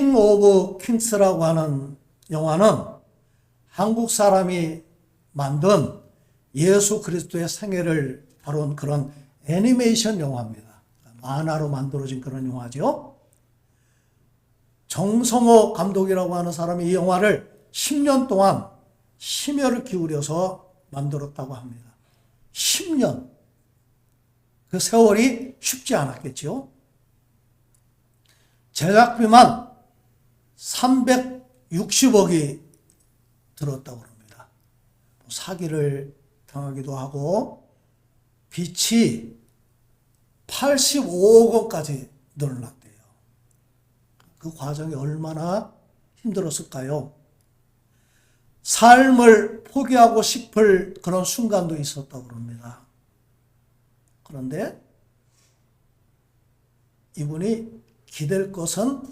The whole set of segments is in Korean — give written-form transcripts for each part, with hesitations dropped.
킹 오브 킹스라고 하는 영화는 한국 사람이 만든 예수 그리스도의 생애를 다룬 그런 애니메이션 영화입니다. 만화로 만들어진 그런 영화죠. 정성호 감독이라고 하는 사람이 이 영화를 10년 동안 심혈을 기울여서 만들었다고 합니다. 10년. 그 세월이 쉽지 않았겠죠. 제작비만 360억이 들었다고 합니다. 사기를 당하기도 하고 빚이 85억 원까지 늘어났대요. 그 과정이 얼마나 힘들었을까요? 삶을 포기하고 싶을 그런 순간도 있었다고 합니다. 그런데 이분이 기댈 것은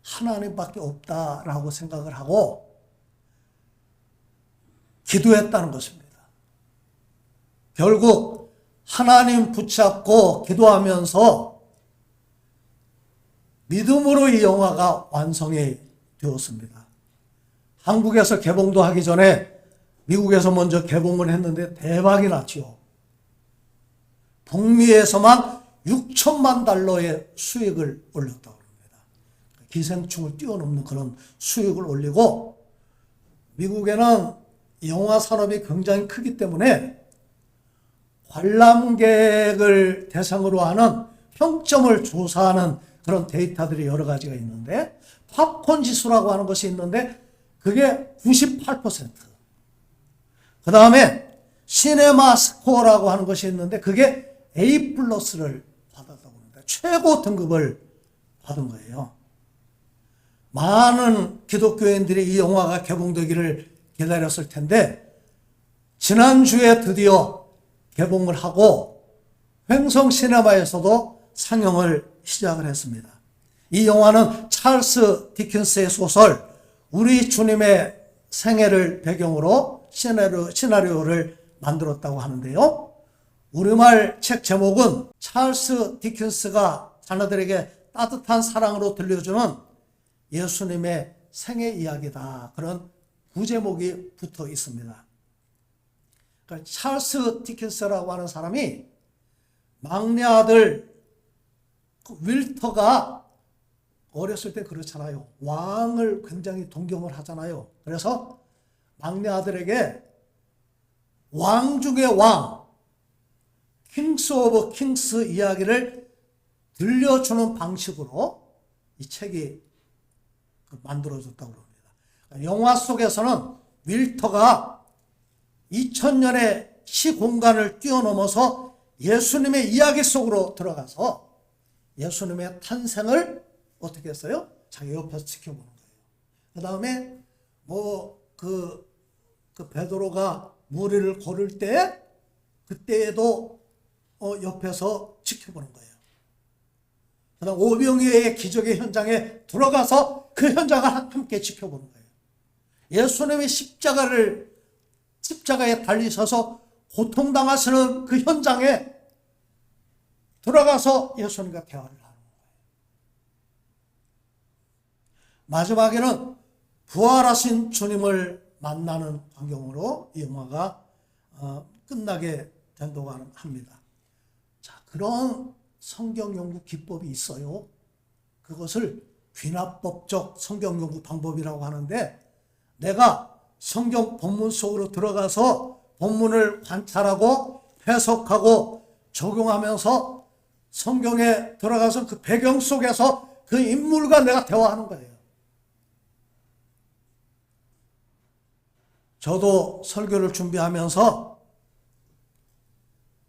하나님밖에 없다라고 생각을 하고 기도했다는 것입니다. 결국 하나님 붙잡고 기도하면서 믿음으로 이 영화가 완성이 되었습니다. 한국에서 개봉도 하기 전에 미국에서 먼저 개봉을 했는데 대박이 났죠. 북미에서만 6천만 달러의 수익을 올렸다고 합니다. 기생충을 뛰어넘는 그런 수익을 올리고, 미국에는 영화 산업이 굉장히 크기 때문에 관람객을 대상으로 하는 평점을 조사하는 그런 데이터들이 여러 가지가 있는데, 팝콘 지수라고 하는 것이 있는데 그게 98%. 그 다음에 시네마 스코어라고 하는 것이 있는데 그게 A 플러스를 받았다고 합니다. 최고 등급을 받은 거예요. 많은 기독교인들이 이 영화가 개봉되기를 기다렸을 텐데 지난주에 드디어 개봉을 하고 횡성 시네마에서도 상영을 시작을 했습니다. 이 영화는 찰스 디킨스의 소설 우리 주님의 생애를 배경으로 시나리오를 만들었다고 하는데요. 우리말 책 제목은 찰스 디킨스가 자녀들에게 따뜻한 사랑으로 들려주는 예수님의 생애 이야기다. 그런 부제목이 붙어 있습니다. 그러니까 찰스 디킨스라고 하는 사람이 막내 아들 윌터가 어렸을 때 그렇잖아요. 왕을 굉장히 동경을 하잖아요. 그래서 막내 아들에게 왕 중의 왕, 킹스 오브 킹스 이야기를 들려주는 방식으로 이 책이 만들어졌다고 합니다. 영화 속에서는 윌터가 2000년의 시공간을 뛰어넘어서 예수님의 이야기 속으로 들어가서 예수님의 탄생을 어떻게 했어요? 자기 옆에서 지켜보는 거예요. 그 다음에 그 베드로가 무리를 걸을 때 그때에도 옆에서 지켜보는 거예요. 그 다음 오병이어의 기적의 현장에 들어가서 그 현장을 함께 지켜보는 거예요. 예수님의 십자가에 달리셔서 고통당하시는 그 현장에 들어가서 예수님과 대화를 하는 거예요. 마지막에는 부활하신 주님을 만나는 광경으로 이 영화가 끝나게 된다고 합니다. 자, 그런 성경 연구 기법이 있어요. 그것을 귀납법적 성경 연구 방법이라고 하는데, 내가 성경 본문 속으로 들어가서 본문을 관찰하고 해석하고 적용하면서 성경에 들어가서 그 배경 속에서 그 인물과 내가 대화하는 거예요. 저도 설교를 준비하면서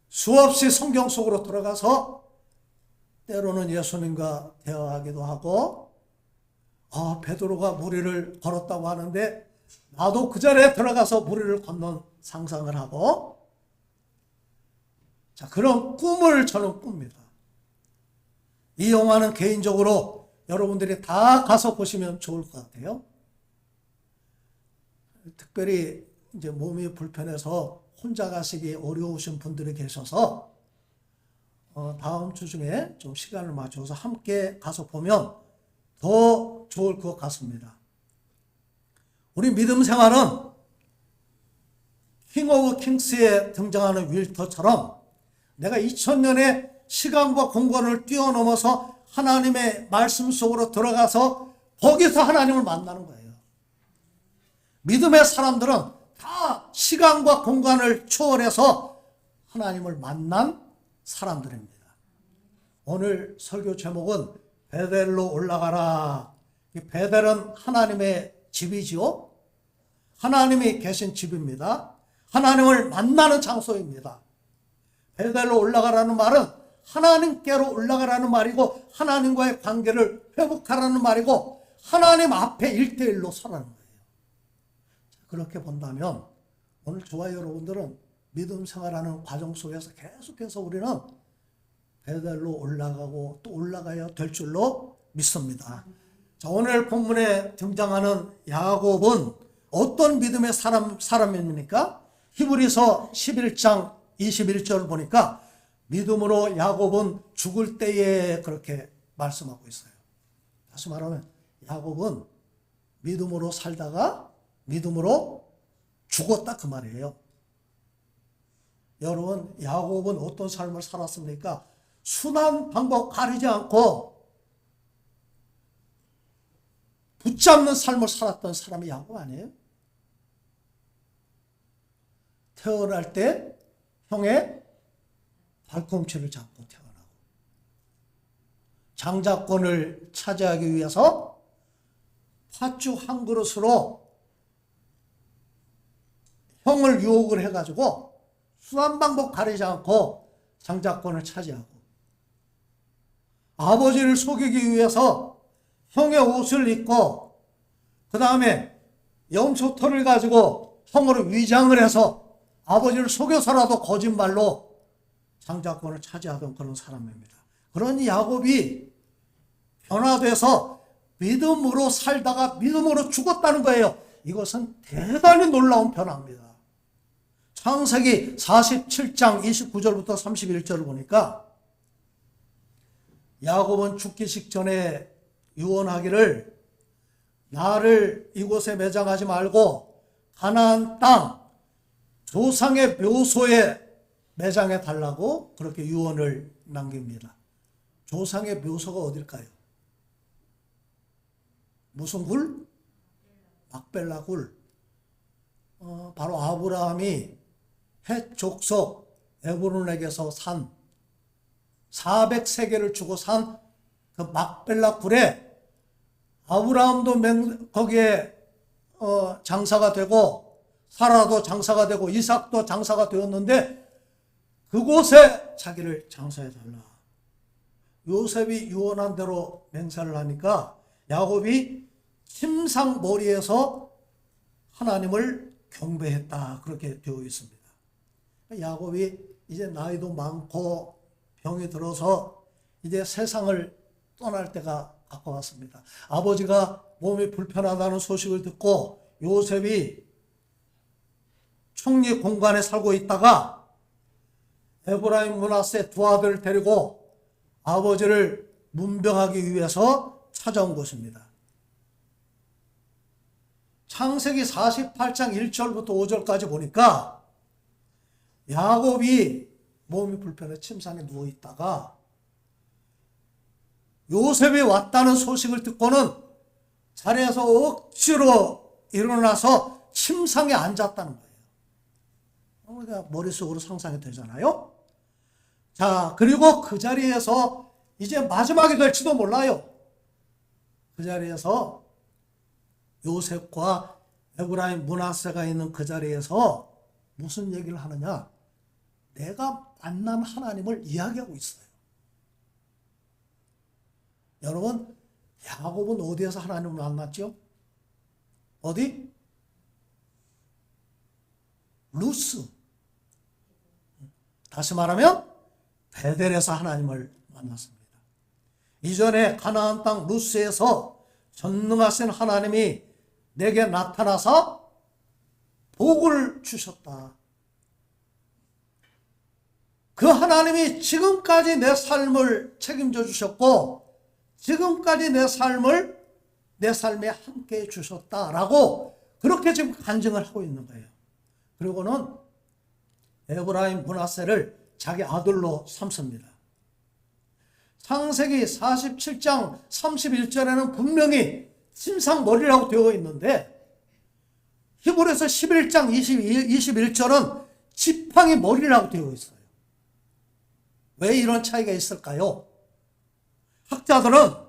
수없이 성경 속으로 들어가서 때로는 예수님과 대화하기도 하고, 베드로가 무리를 걸었다고 하는데 나도 그 자리에 들어가서 무리를 건넌 상상을 하고, 자, 그런 꿈을 저는 꿉니다. 이 영화는 개인적으로 여러분들이 다 가서 보시면 좋을 것 같아요. 특별히 이제 몸이 불편해서 혼자 가시기 어려우신 분들이 계셔서 다음 주 중에 좀 시간을 맞춰서 함께 가서 보면 더 해도 좋을 것 같습니다. 우리 믿음 생활은 킹 오브 킹스에 등장하는 윌터처럼 내가 2000년의 시간과 공간을 뛰어넘어서 하나님의 말씀 속으로 들어가서 거기서 하나님을 만나는 거예요. 믿음의 사람들은 다 시간과 공간을 초월해서 하나님을 만난 사람들입니다. 오늘 설교 제목은 베델로 올라가라. 이 베델은 하나님의 집이지요. 하나님이 계신 집입니다. 하나님을 만나는 장소입니다. 베델로 올라가라는 말은 하나님께로 올라가라는 말이고 하나님과의 관계를 회복하라는 말이고 하나님 앞에 1대1로 서라는 거예요. 그렇게 본다면 오늘 저와 여러분들은 믿음 생활하는 과정 속에서 계속해서 우리는 베델로 올라가고 또 올라가야 될 줄로 믿습니다. 자, 오늘 본문에 등장하는 야곱은 어떤 믿음의 사람입니까? 히브리서 11장 21절 보니까 믿음으로 야곱은 죽을 때에 그렇게 말씀하고 있어요. 다시 말하면 야곱은 믿음으로 살다가 믿음으로 죽었다 그 말이에요. 여러분, 야곱은 어떤 삶을 살았습니까? 순한 방법 가리지 않고 붙잡는 삶을 살았던 사람이 야곱 아니에요? 태어날 때 형의 발꿈치를 잡고 태어나고 장자권을 차지하기 위해서 팥죽 한 그릇으로 형을 유혹을 해가지고 순한 방법 가리지 않고 장자권을 차지하고 아버지를 속이기 위해서 형의 옷을 입고 그 다음에 염소털을 가지고 형으로 위장을 해서 아버지를 속여서라도 거짓말로 장자권을 차지하던 그런 사람입니다. 그런 야곱이 변화돼서 믿음으로 살다가 믿음으로 죽었다는 거예요. 이것은 대단히 놀라운 변화입니다. 창세기 47장 29절부터 31절을 보니까 야곱은 죽기 직전에 유언하기를 나를 이곳에 매장하지 말고 가나안 땅 조상의 묘소에 매장해 달라고 그렇게 유언을 남깁니다. 조상의 묘소가 어딜까요? 무슨 굴? 막벨라 굴. 바로 아브라함이 헷 족속 에브론에게서 산 400세계를 주고 산 그 막벨라 굴에 아브라함도 거기에 장사가 되고 사라도 장사가 되고 이삭도 장사가 되었는데 그곳에 자기를 장사해달라. 요셉이 유언한 대로 맹세를 하니까 야곱이 침상 머리에서 하나님을 경배했다. 그렇게 되어 있습니다. 야곱이 이제 나이도 많고 병이 들어서 이제 세상을 떠날 때가 가까웠습니다. 아버지가 몸이 불편하다는 소식을 듣고 요셉이 총리 공간에 살고 있다가 에브라임 므낫세 두 아들을 데리고 아버지를 문병하기 위해서 찾아온 것입니다. 창세기 48장 1절부터 5절까지 보니까 야곱이 몸이 불편해 침상에 누워있다가 요셉이 왔다는 소식을 듣고는 자리에서 억지로 일어나서 침상에 앉았다는 거예요. 우리가 머릿속으로 상상이 되잖아요. 자, 그리고 그 자리에서 이제 마지막이 될지도 몰라요. 그 자리에서 요셉과 에브라임 므낫세가 있는 그 자리에서 무슨 얘기를 하느냐? 내가 만난 하나님을 이야기하고 있어요. 여러분, 야곱은 어디에서 하나님을 만났죠? 어디? 루스. 다시 말하면 베델에서 하나님을 만났습니다. 이전에 가나안 땅 루스에서 전능하신 하나님이 내게 나타나서 복을 주셨다. 그 하나님이 지금까지 내 삶을 책임져 주셨고 지금까지 내 삶을 내 삶에 함께 해 주셨다라고 그렇게 지금 간증을 하고 있는 거예요. 그리고는 에브라임 므낫세를 자기 아들로 삼습니다. 창세기 47장 31절에는 분명히 침상머리라고 되어 있는데 히브리서 11장 21절은 지팡이 머리라고 되어 있어요. 왜 이런 차이가 있을까요? 학자들은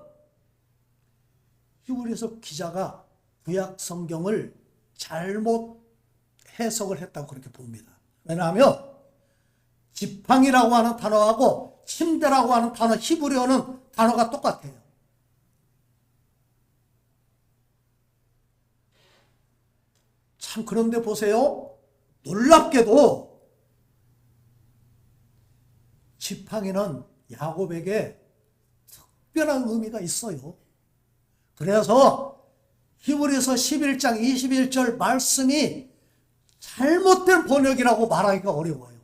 히브리서 기자가 구약 성경을 잘못 해석을 했다고 그렇게 봅니다. 왜냐하면 지팡이라고 하는 단어하고 침대라고 하는 단어, 히브리어는 단어가 똑같아요. 참 그런데 보세요. 놀랍게도 지팡이는 야곱에게 특별한 의미가 있어요. 그래서 히브리서 11장 21절 말씀이 잘못된 번역이라고 말하기가 어려워요.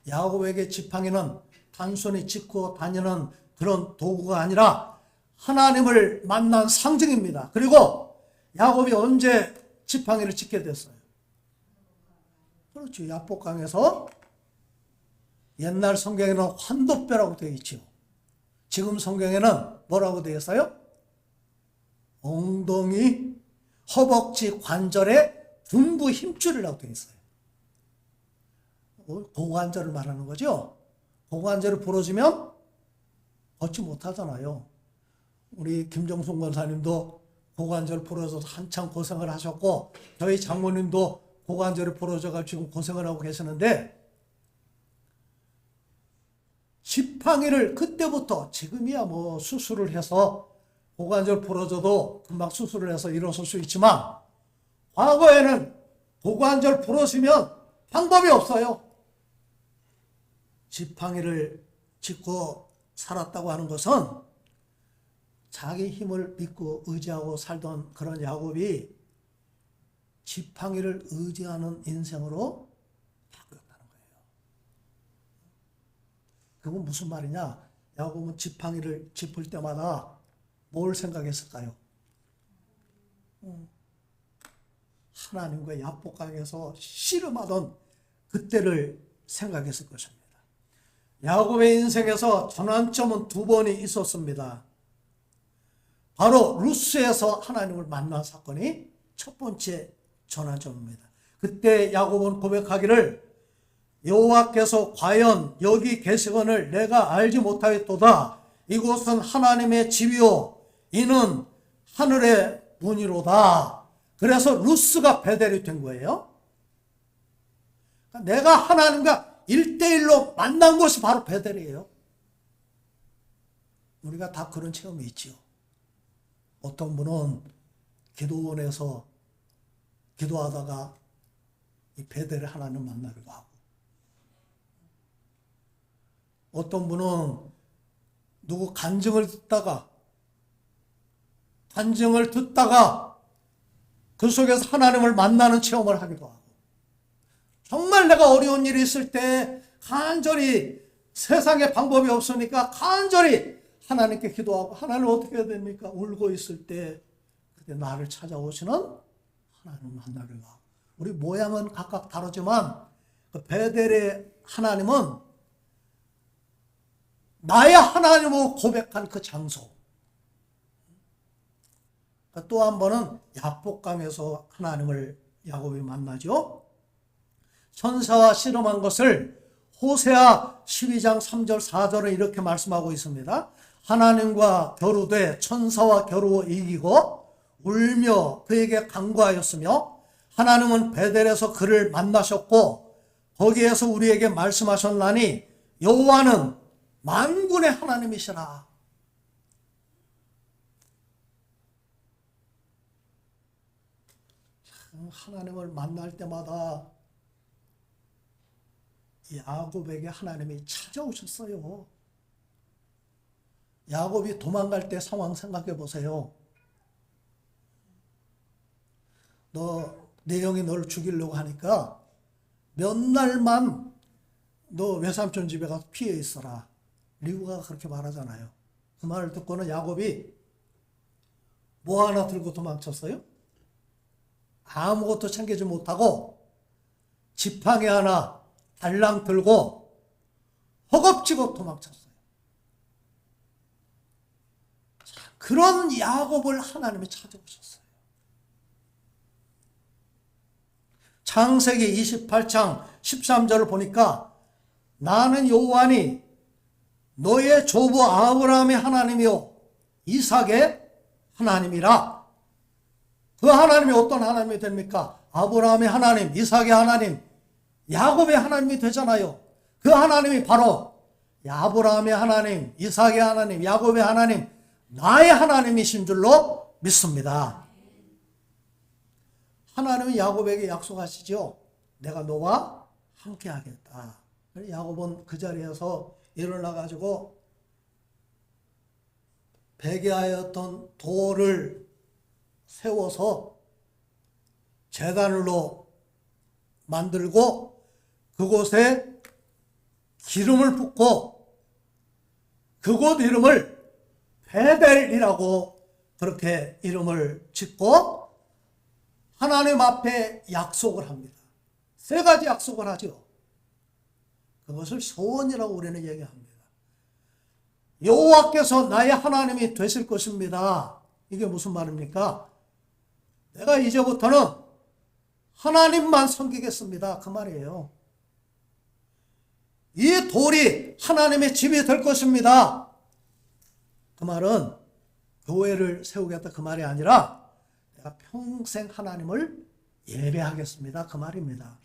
야곱에게 지팡이는 단순히 짚고 다니는 그런 도구가 아니라 하나님을 만난 상징입니다. 그리고 야곱이 언제 지팡이를 짚게 됐어요? 그렇죠. 야복강에서. 옛날 성경에는 환도뼈라고 되어 있죠. 지금 성경에는 뭐라고 되어 있어요? 엉덩이, 허벅지 관절의 둔부 힘줄이라고 되어 있어요. 고관절을 말하는 거죠. 고관절을 부러지면 걷지 못하잖아요. 우리 김정순 권사님도 고관절 부러져서 한참 고생을 하셨고 저희 장모님도 고관절이 부러져가지고 지금 고생을 하고 계시는데 지팡이를 그때부터 지금이야 뭐 수술을 해서 고관절 부러져도 금방 수술을 해서 일어설 수 있지만 과거에는 고관절 부러지면 방법이 없어요. 지팡이를 짚고 살았다고 하는 것은 자기 힘을 믿고 의지하고 살던 그런 야곱이 지팡이를 의지하는 인생으로 바뀌었다는 거예요. 그건 무슨 말이냐? 야곱은 지팡이를 짚을 때마다 뭘 생각했을까요? 하나님과 야복강에서 씨름하던 그때를 생각했을 것입니다. 야곱의 인생에서 전환점은 두 번이 있었습니다. 바로 루스에서 하나님을 만난 사건이 첫 번째 전환점입니다. 그때 야곱은 고백하기를 여호와께서 과연 여기 계시거늘 내가 알지 못하였도다. 이곳은 하나님의 집이요 이는 하늘의 문이로다. 그래서 루스가 베델이 된 거예요. 내가 하나님과 1대1로 만난 곳이 바로 베델이에요. 우리가 다 그런 체험이 있죠. 어떤 분은 기도원에서 기도하다가 이 베델의 하나님 만나기도 하고, 어떤 분은 누구 간증을 듣다가 그 속에서 하나님을 만나는 체험을 하기도 하고, 정말 내가 어려운 일이 있을 때 간절히 세상에 방법이 없으니까 간절히 하나님께 기도하고 하나님 어떻게 해야 됩니까? 울고 있을 때 그때 나를 찾아오시는 하나님 만나기도 하고. 우리 모양은 각각 다르지만 그 베델의 하나님은 나의 하나님을 고백한 그 장소. 또 한 번은 야복강에서 하나님을 야곱이 만나죠. 천사와 씨름한 것을 호세아 12장 3절 4절은 이렇게 말씀하고 있습니다. 하나님과 겨루되 천사와 겨루어 이기고 울며 그에게 간구하였으며 하나님은 베델에서 그를 만나셨고 거기에서 우리에게 말씀하셨나니 여호와는 만군의 하나님이시라. 하나님을 만날 때마다 야곱에게 하나님이 찾아오셨어요. 야곱이 도망갈 때 상황 생각해 보세요. 내 형이 너를 죽이려고 하니까 몇 날만 너 외삼촌 집에 가서 피해 있어라. 리브가가 그렇게 말하잖아요. 그 말을 듣고는 야곱이 뭐 하나 들고 도망쳤어요? 아무것도 챙기지 못하고 지팡이 하나 달랑 들고 허겁지겁 도망쳤어요. 그런 야곱을 하나님이 찾아오셨어요. 창세기 28장 13절을 보니까 나는 여호와니 너의 조부 아브라함의 하나님이요 이삭의 하나님이라. 그 하나님이 어떤 하나님이 됩니까? 아브라함의 하나님, 이삭의 하나님, 야곱의 하나님이 되잖아요. 그 하나님이 바로 아브라함의 하나님, 이삭의 하나님, 야곱의 하나님, 나의 하나님이신 줄로 믿습니다. 하나님은 야곱에게 약속하시죠. 내가 너와 함께 하겠다. 야곱은 그 자리에서 일어나가지고 베개하였던 돌을 세워서 제단으로 만들고 그곳에 기름을 붓고 그곳 이름을 베델이라고 그렇게 이름을 짓고 하나님 앞에 약속을 합니다. 세 가지 약속을 하죠. 그것을 소원이라고 우리는 얘기합니다. 여호와께서 나의 하나님이 되실 것입니다. 이게 무슨 말입니까? 내가 이제부터는 하나님만 섬기겠습니다. 그 말이에요. 이 돌이 하나님의 집이 될 것입니다. 그 말은 교회를 세우겠다 그 말이 아니라 내가 평생 하나님을 예배하겠습니다. 그 말입니다.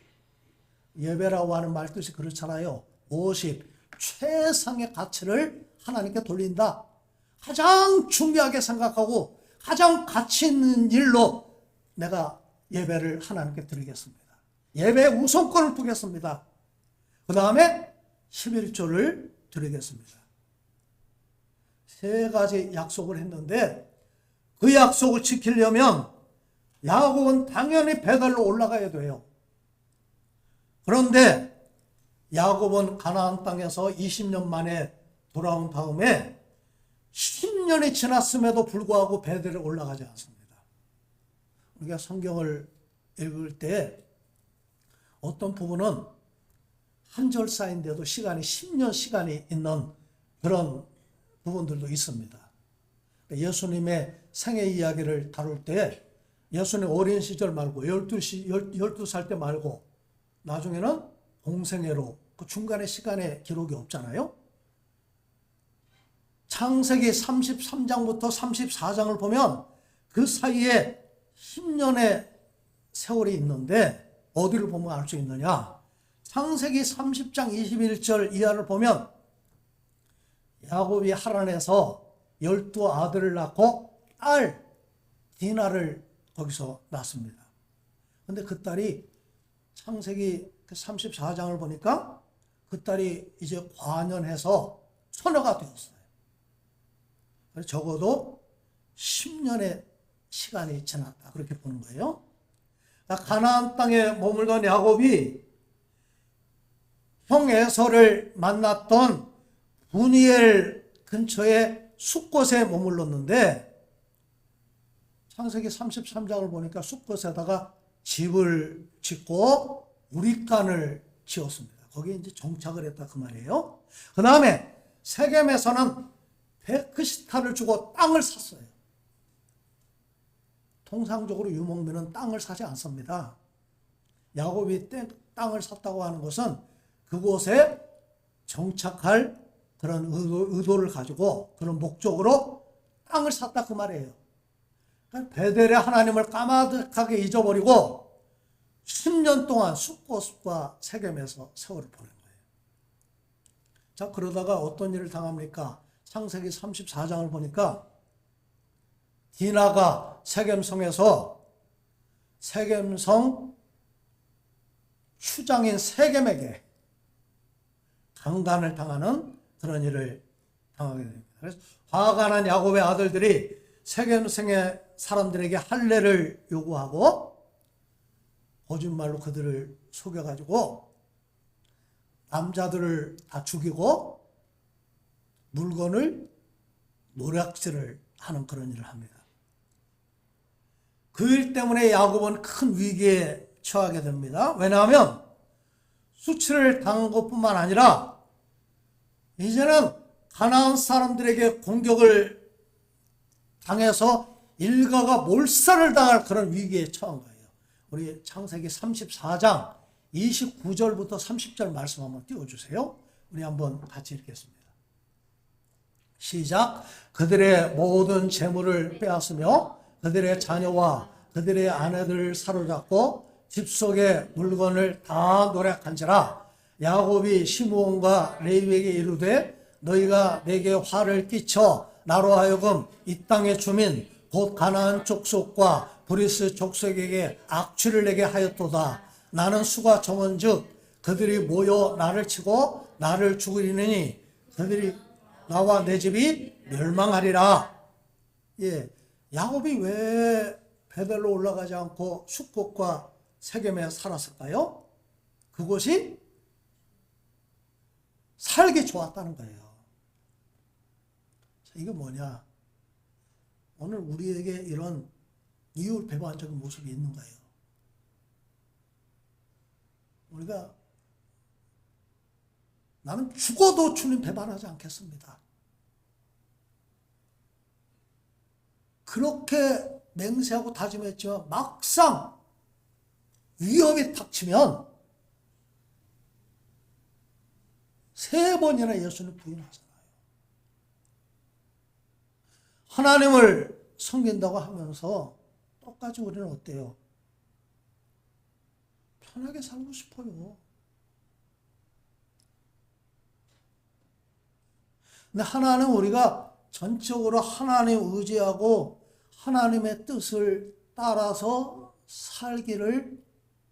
예배라고 하는 말뜻이 그렇잖아요. 50 최상의 가치를 하나님께 돌린다. 가장 중요하게 생각하고 가장 가치 있는 일로 내가 예배를 하나님께 드리겠습니다. 예배의 우선권을 두겠습니다. 그 다음에 11조를 드리겠습니다. 세 가지 약속을 했는데 그 약속을 지키려면 야곱은 당연히 베델로 올라가야 돼요. 그런데 야곱은 가나안 땅에서 20년 만에 돌아온 다음에 10년이 지났음에도 불구하고 베델에 올라가지 않습니다. 우리가 성경을 읽을 때 어떤 부분은 한 절사인데도 시간이 10년 시간이 있는 그런 부분들도 있습니다. 예수님의 생애 이야기를 다룰 때 예수님 어린 시절 말고 12살 때 말고 나중에는 공생애로 그 중간에 시간에 기록이 없잖아요. 창세기 33장부터 34장을 보면 그 사이에 10년의 세월이 있는데 어디를 보면 알 수 있느냐? 창세기 30장 21절 이하를 보면 야곱이 하란에서 12아들을 낳고 딸 디나를 거기서 낳습니다. 근데 그 딸이 창세기 34장을 보니까 그 딸이 이제 과년해서 처녀가 되었어요. 그래서 적어도 10년의 시간이 지났다. 그렇게 보는 거예요. 그러니까 가나안 땅에 머물던 야곱이 형 에서를 만났던 분이엘 근처에 숫곳에 머물렀는데 창세기 33장을 보니까 숫곳에다가 집을 짓고 우릿간을 지었습니다. 거기에 이제 정착을 했다 그 말이에요. 그 다음에 세겜에서는 베크시타를 주고 땅을 샀어요. 통상적으로 유목민은 땅을 사지 않습니다. 야곱이 땅을 샀다고 하는 것은 그곳에 정착할 그런 의도를 가지고 그런 목적으로 땅을 샀다 그 말이에요. 그러니까 베델의 하나님을 까마득하게 잊어버리고 10년 동안 숫곳과 세겜에서 세월을 보낸 거예요. 자, 그러다가 어떤 일을 당합니까? 창세기 34장을 보니까 디나가 세겜성에서 세겜성 추장인 세겜에게 강간을 당하는 그런 일을 당하게 됩니다. 그래서 화가 난 야곱의 아들들이 세겜성의 사람들에게 할례를 요구하고 거짓말로 그들을 속여가지고 남자들을 다 죽이고 물건을 노략질을 하는 그런 일을 합니다. 그 일 때문에 야곱은 큰 위기에 처하게 됩니다. 왜냐하면 수치를 당한 것뿐만 아니라 이제는 가나안 사람들에게 공격을 당해서 일가가 몰살을 당할 그런 위기에 처한 거예요. 우리 창세기 34장 29절부터 30절 말씀 한번 띄워주세요. 우리 한번 같이 읽겠습니다. 시작. 그들의 모든 재물을 빼앗으며 그들의 자녀와 그들의 아내들을 사로잡고 집 속의 물건을 다 노략한지라. 야곱이 시므온과 레위에게 이르되 너희가 내게 화를 끼쳐 나로 하여금 이 땅의 주민 곧 가나안 족속과 브리스 족속에게 악취를 내게 하였도다. 나는 수가 정한즉 그들이 모여 나를 치고 나를 죽이리니 그들이 나와 내 집이 멸망하리라. 예, 야곱이 왜 베델로 올라가지 않고 숫곳과 세겜에 살았을까요? 그곳이 살기 좋았다는 거예요. 자, 이게 뭐냐? 오늘 우리에게 이런 이율배반적인 모습이 있는 거예요. 우리가 나는 죽어도 주님 배반하지 않겠습니다. 그렇게 맹세하고 다짐했지만 막상 위협이 닥치면 3번이나 예수는 부인하잖아요. 하나님을 섬긴다고 하면서 똑같이 우리는 어때요? 편하게 살고 싶어요. 근데 하나는 우리가 전적으로 하나님 의지하고 하나님의 뜻을 따라서 살기를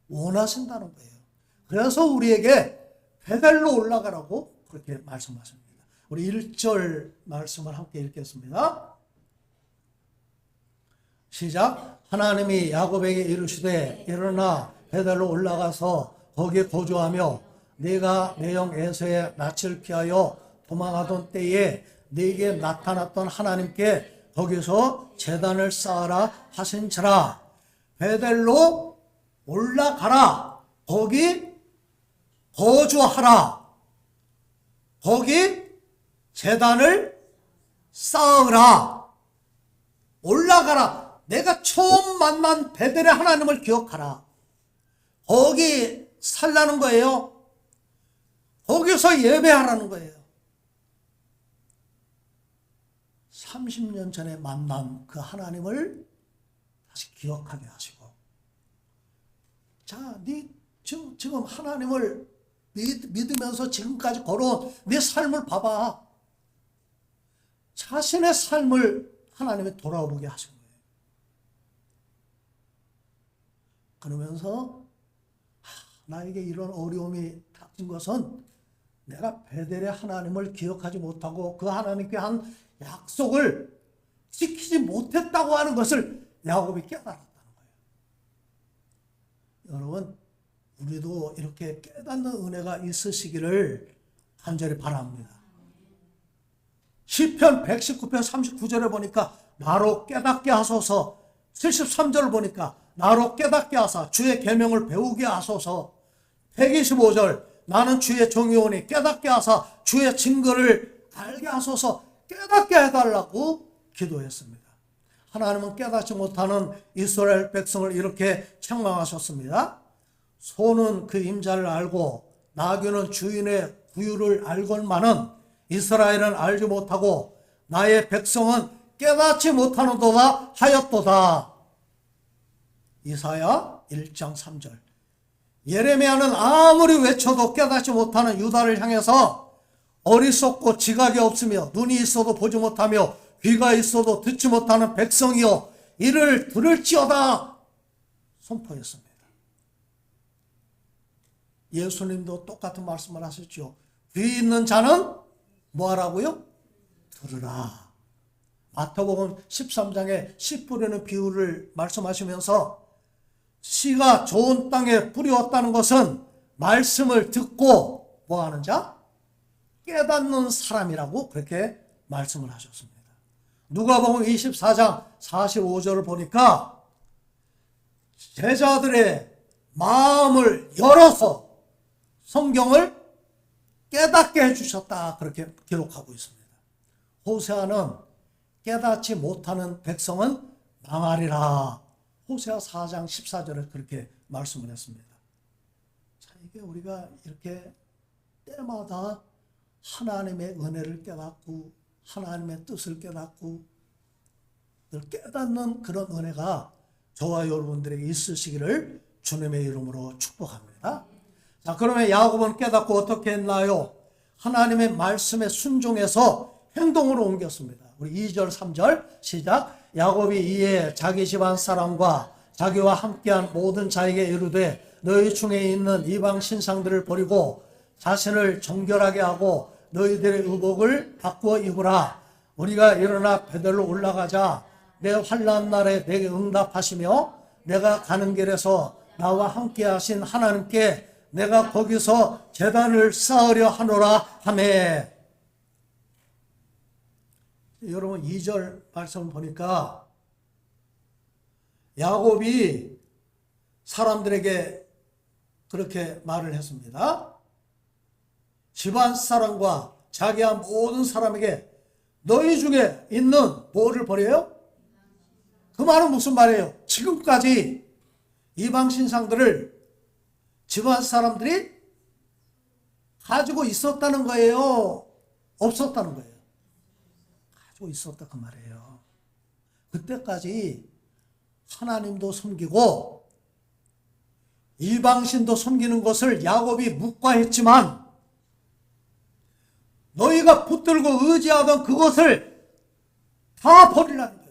원하신다는 거예요. 그래서 우리에게 베델로 올라가라고 그렇게 말씀하십니다. 우리 1절 말씀을 함께 읽겠습니다. 시작. 하나님이 야곱에게 이르시되 일어나 베델로 올라가서 거기에 거주하며 네가 내 형 에서의 낯을 피하여 도망하던 때에 네게 나타났던 하나님께 거기서 제단을 쌓아라 하신지라. 베델로 올라가라. 거기 거주하라. 거기 제단을 쌓으라. 올라가라. 내가 처음 만난 베델의 하나님을 기억하라. 거기 살라는 거예요. 거기서 예배하라는 거예요. 30년 전에 만난 그 하나님을 다시 기억하게 하시고, 자, 네 지금 하나님을 믿으면서 지금까지 걸어온 네 삶을 봐봐. 자신의 삶을 하나님이 돌아보게 하신 거예요. 그러면서 나에게 이런 어려움이 닥친 것은 내가 베델의 하나님을 기억하지 못하고 그 하나님께 한 약속을 지키지 못했다고 하는 것을 야곱이 깨달았다는 거예요. 여러분, 우리도 이렇게 깨닫는 은혜가 있으시기를 간절히 바랍니다. 시편 119편 39절에 보니까 나로 깨닫게 하소서, 73절을 보니까 나로 깨닫게 하사 주의 계명을 배우게 하소서, 125절 나는 주의 종이오니 깨닫게 하사 주의 증거를 알게 하소서, 깨닫게 해달라고 기도했습니다. 하나님은 깨닫지 못하는 이스라엘 백성을 이렇게 책망하셨습니다. 소는 그 임자를 알고 나귀는 주인의 구유를 알건만은 이스라엘은 알지 못하고 나의 백성은 깨닫지 못하는도다 하였도다. 이사야 1장 3절. 예레미야는 아무리 외쳐도 깨닫지 못하는 유다를 향해서 어리석고 지각이 없으며 눈이 있어도 보지 못하며 귀가 있어도 듣지 못하는 백성이여 이를 들을지어다 선포했습니다. 예수님도 똑같은 말씀을 하셨죠. 귀 있는 자는 뭐 하라고요? 들으라. 마태복음 13장에 씨 뿌리는 비유를 말씀하시면서 씨가 좋은 땅에 뿌렸다는 것은 말씀을 듣고 뭐 하는 자? 깨닫는 사람이라고 그렇게 말씀을 하셨습니다. 누가복음 24장 45절을 보니까 제자들의 마음을 열어서 성경을 깨닫게 해주셨다. 그렇게 기록하고 있습니다. 호세아는 깨닫지 못하는 백성은 망하리라. 호세아 4장 14절에 그렇게 말씀을 했습니다. 자, 이게 우리가 이렇게 때마다 하나님의 은혜를 깨닫고 하나님의 뜻을 깨닫고 깨닫는 그런 은혜가 저와 여러분들에게 있으시기를 주님의 이름으로 축복합니다. 자, 그러면 야곱은 깨닫고 어떻게 했나요? 하나님의 말씀에 순종해서 행동으로 옮겼습니다. 우리 2절 3절 시작. 야곱이 이에 자기 집안 사람과 자기와 함께한 모든 자에게 이르되 너희 중에 있는 이방 신상들을 버리고 자신을 정결하게 하고 너희들의 의복을 바꾸어 입으라. 우리가 일어나 베델로 올라가자. 내 환난 날에 내게 응답하시며 내가 가는 길에서 나와 함께 하신 하나님께 내가 거기서 제단을 쌓으려 하노라 하매. 여러분 2절 말씀을 보니까 야곱이 사람들에게 그렇게 말을 했습니다. 집안 사람과 자기와 모든 사람에게 너희 중에 있는 뭐를 버려요? 그 말은 무슨 말이에요? 지금까지 이방 신상들을 집안 사람들이 가지고 있었다는 거예요? 없었다는 거예요? 가지고 있었다 그 말이에요. 그때까지 하나님도 섬기고 이방신도 섬기는 것을 야곱이 묵과했지만 너희가 붙들고 의지하던 그것을 다 버리라는 거예요.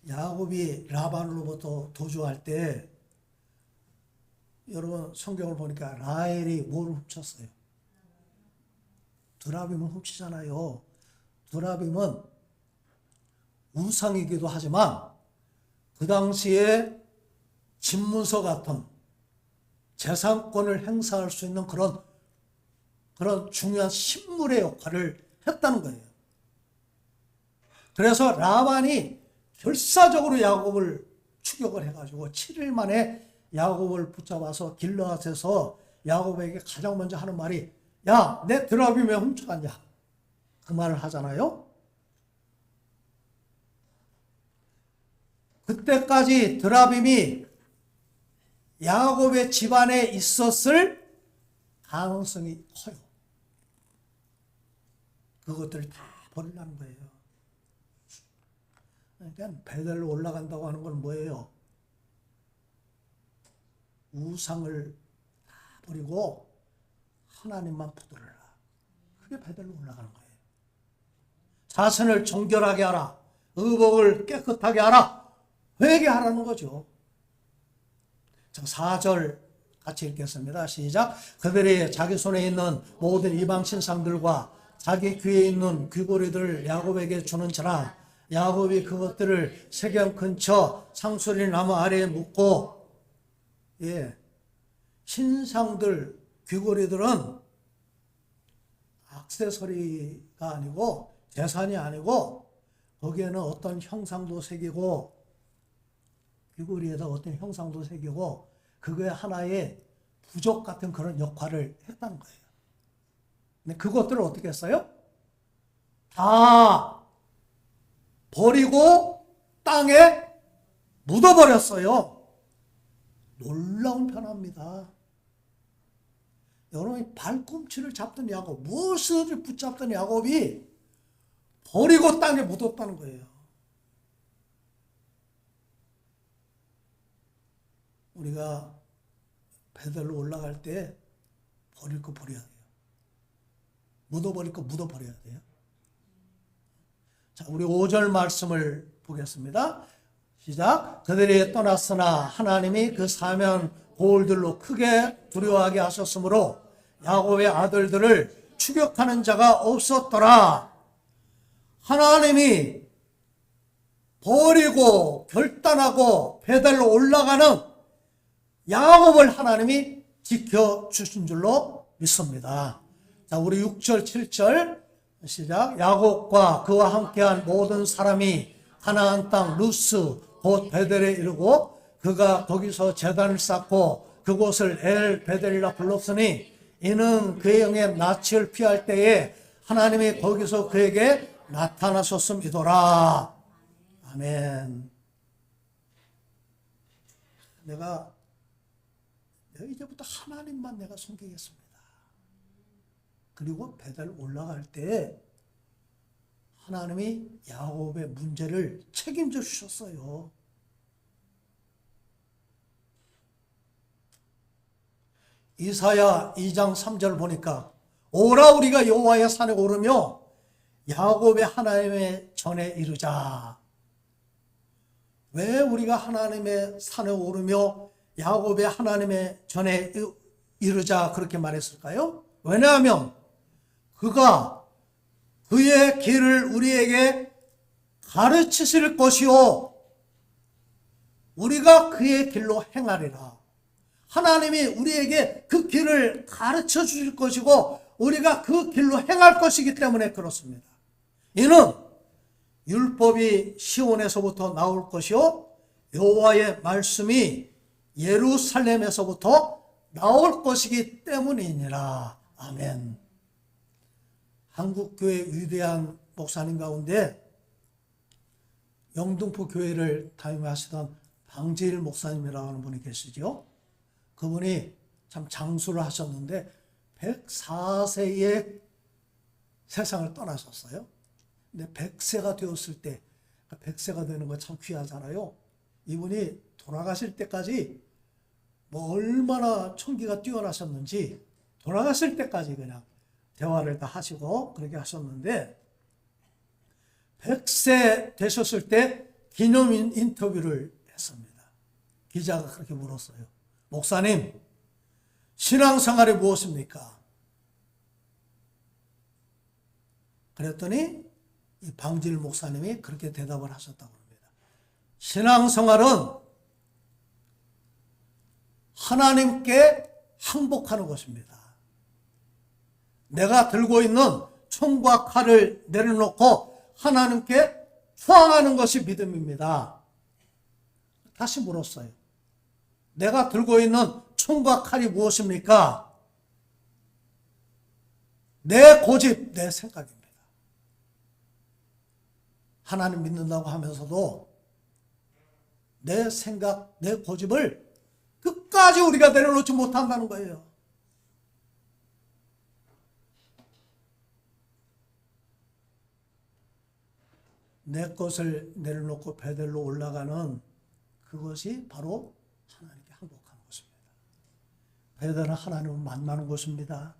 야곱이 라반으로부터 도주할 때 여러분 성경을 보니까 라헬이 뭘 훔쳤어요? 드라빔을 훔치잖아요. 드라빔은 우상이기도 하지만 그 당시에 집문서 같은 재산권을 행사할 수 있는 그런 중요한 신물의 역할을 했다는 거예요. 그래서 라반이 결사적으로 야곱을 추격을 해가지고 7일 만에 야곱을 붙잡아서 길르앗에서 야곱에게 가장 먼저 하는 말이 야, 내 드라빔 왜 훔쳐갔냐? 그 말을 하잖아요. 그때까지 드라빔이 야곱의 집안에 있었을 가능성이 커요. 그것들을 다 버리려는 거예요. 그러니까 베델로 올라간다고 하는 건 뭐예요? 우상을 다 버리고 하나님만 붙들어라. 그게 베델로 올라가는 거예요. 자신을 정결하게 하라. 의복을 깨끗하게 하라. 회개하라는 거죠. 자, 4절 같이 읽겠습니다. 시작. 그들이 자기 손에 있는 모든 이방 신상들과 자기 귀에 있는 귀고리들을 야곱에게 주는지라. 야곱이 그것들을 세겜 근처 상수리 나무 아래에 묻고, 신상들, 귀고리들은 액세서리가 아니고 재산이 아니고 거기에는 어떤 형상도 새기고 귀고리에다 어떤 형상도 새기고 그거에 하나의 부족 같은 그런 역할을 했다는 거예요. 근데 그것들을 어떻게 했어요? 다 버리고 땅에 묻어버렸어요. 놀라운 변화입니다. 여러분이 발꿈치를 잡던 야곱, 무엇을 붙잡던 야곱이 버리고 땅에 묻었다는 거예요. 우리가 베델로 올라갈 때 버릴 거 버려야 돼요. 묻어버릴 거 묻어버려야 돼요. 자, 우리 5절 말씀을 보겠습니다. 시작. 그들이 떠났으나 하나님이 그 사면 고을들로 크게 두려워하게 하셨으므로 야곱의 아들들을 추격하는 자가 없었더라. 하나님이 버리고 결단하고 베델로 올라가는 야곱을 하나님이 지켜주신 줄로 믿습니다. 자, 우리 6절 7절 시작. 야곱과 그와 함께한 모든 사람이 가나안 땅 루스 곧 베델에 이르고 그가 거기서 제단을 쌓고 그곳을 엘 베델이라 불렀으니 이는 그의 영의 낯을 피할 때에 하나님이 거기서 그에게 나타나셨음이더라. 아멘. 내가 이제부터 하나님만 내가 섬기겠습니다. 그리고 베델 올라갈 때 하나님이 야곱의 문제를 책임져 주셨어요. 이사야 2장 3절 보니까 오라 우리가 여호와의 산에 오르며 야곱의 하나님의 전에 이르자. 왜 우리가 하나님의 산에 오르며 야곱의 하나님의 전에 이르자 그렇게 말했을까요? 왜냐하면 그가 그의 길을 우리에게 가르치실 것이요 우리가 그의 길로 행하리라. 하나님이 우리에게 그 길을 가르쳐 주실 것이고 우리가 그 길로 행할 것이기 때문에 그렇습니다. 이는 율법이 시온에서부터 나올 것이요 여호와의 말씀이 예루살렘에서부터 나올 것이기 때문이니라. 아멘. 한국교회 위대한 목사님 가운데 영등포 교회를 담임하시던 방재일 목사님이라고 하는 분이 계시죠. 그분이 참 장수를 하셨는데 104세에 세상을 떠나셨어요. 근데 100세가 되었을 때 100세가 되는 거 참 귀하잖아요. 이분이 돌아가실 때까지 뭐 얼마나 총기가 뛰어나셨는지 돌아가실 때까지 그냥 대화를 다 하시고 그렇게 하셨는데 100세 되셨을 때 기념 인터뷰를 했습니다. 기자가 그렇게 물었어요. 목사님, 신앙생활이 무엇입니까? 그랬더니 이 방질 목사님이 그렇게 대답을 하셨다고 합니다. 신앙생활은 하나님께 항복하는 것입니다. 내가 들고 있는 총과 칼을 내려놓고 하나님께 투항하는 것이 믿음입니다. 다시 물었어요. 내가 들고 있는 총과 칼이 무엇입니까? 내 고집, 내 생각입니다. 하나님 믿는다고 하면서도 내 생각, 내 고집을 끝까지 우리가 내려놓지 못한다는 거예요. 내 것을 내려놓고 베델로 올라가는 그것이 바로 하나님께 항복하는 것입니다. 베델은 하나님을 만나는 곳입니다.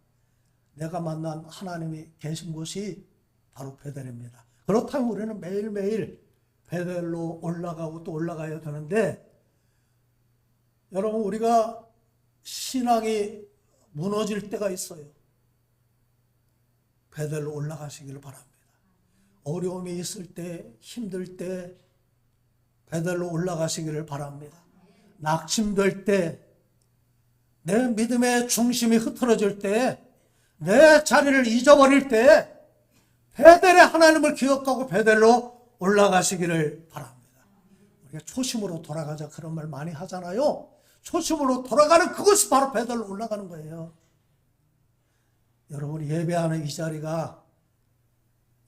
내가 만난 하나님이 계신 곳이 바로 베델입니다. 그렇다면 우리는 매일매일 베델로 올라가고 또 올라가야 되는데 여러분 우리가 신앙이 무너질 때가 있어요. 베델로 올라가시기를 바랍니다. 어려움이 있을 때, 힘들 때 베델로 올라가시기를 바랍니다. 낙심될 때, 내 믿음의 중심이 흐트러질 때, 내 자리를 잊어버릴 때 베델의 하나님을 기억하고 베델로 올라가시기를 바랍니다. 우리가 초심으로 돌아가자 그런 말 많이 하잖아요. 초심으로 돌아가는 그것이 바로 베델로 올라가는 거예요. 여러분이 예배하는 이 자리가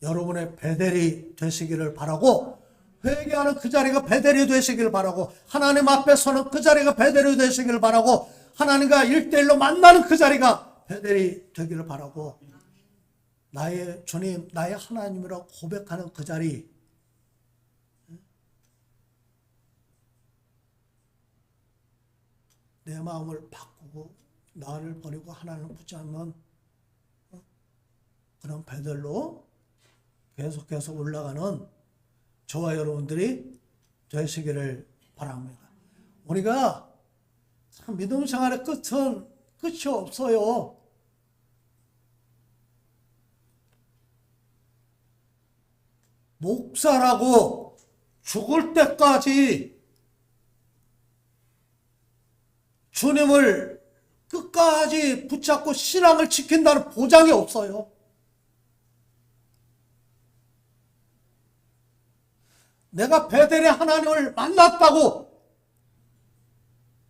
여러분의 베델이 되시기를 바라고 회개하는 그 자리가 베델이 되시기를 바라고 하나님 앞에 서는 그 자리가 베델이 되시기를 바라고 하나님과 1대1로 만나는 그 자리가 베델이 되기를 바라고 나의 주님, 나의 하나님이라고 고백하는 그 자리 내 마음을 바꾸고 나를 버리고 하나님을 붙잡는 그런 베델로 계속해서 올라가는 저와 여러분들이 되시기를 바랍니다. 우리가 참 믿음 생활의 끝은 끝이 없어요. 목사라고 죽을 때까지 주님을 끝까지 붙잡고 신앙을 지킨다는 보장이 없어요. 내가 베델의 하나님을 만났다고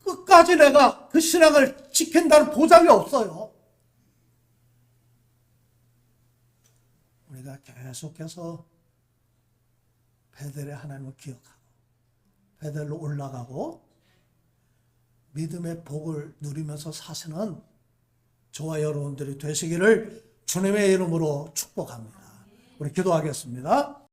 끝까지 내가 그 신앙을 지킨다는 보장이 없어요. 우리가 계속해서 베델의 하나님을 기억하고 베델로 올라가고 믿음의 복을 누리면서 사시는 저와 여러분들이 되시기를 주님의 이름으로 축복합니다. 우리 기도하겠습니다.